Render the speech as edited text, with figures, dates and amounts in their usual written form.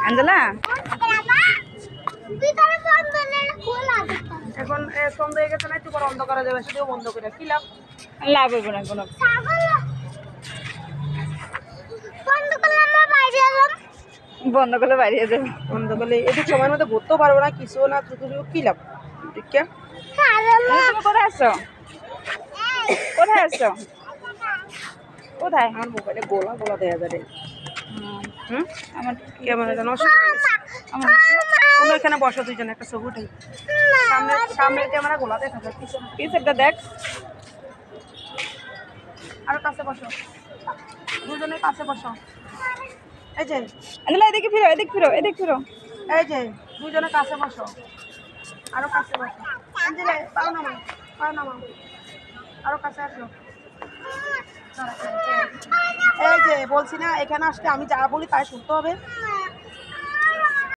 আঞ্জেলা এখন সন্ধ্যা হয়ে গেছে না, একটু পর বন্ধ করা যাবে, সেটাও বন্ধ করে কি লাভ? লাভ হইব না কোনো। বন্ধ করলে বাইরে যাবে। বন্ধ করলে এদিক সময়ের মধ্যে ঘুরতেও পারবো না, কিছু না, কি লাভ? ঠিক আছে, তুমি কোথায় আসছো? কোথায় আসছো? কোথায়? আমার মোবাইলে গোলা গোলা দেয়া যাবে। আমার ক্যামেরাটা নষ্ট। আমার তুমি এখানে বসো, দুইজনে একটা ছবি উঠাই। সামনে সামনে ক্যামেরা গোলা দেখা যায়, পিছনে পিছনটা দেখ। আরো কাছে বসো, দুজনের কাছে বসো। এই যে আঞ্জেলা এদিকে ফিরো, এদিক ফিরো, এদিক ফিরো। এই যে দুজনের কাছে বসো, আরো কাছে বসো। আঞ্জলি পাও নামাও, পাও নামাও, আরো কাছে আসো। এই যে বলছি না, এখানে আসলে আমি যা বলি তাই শুনতে হবে।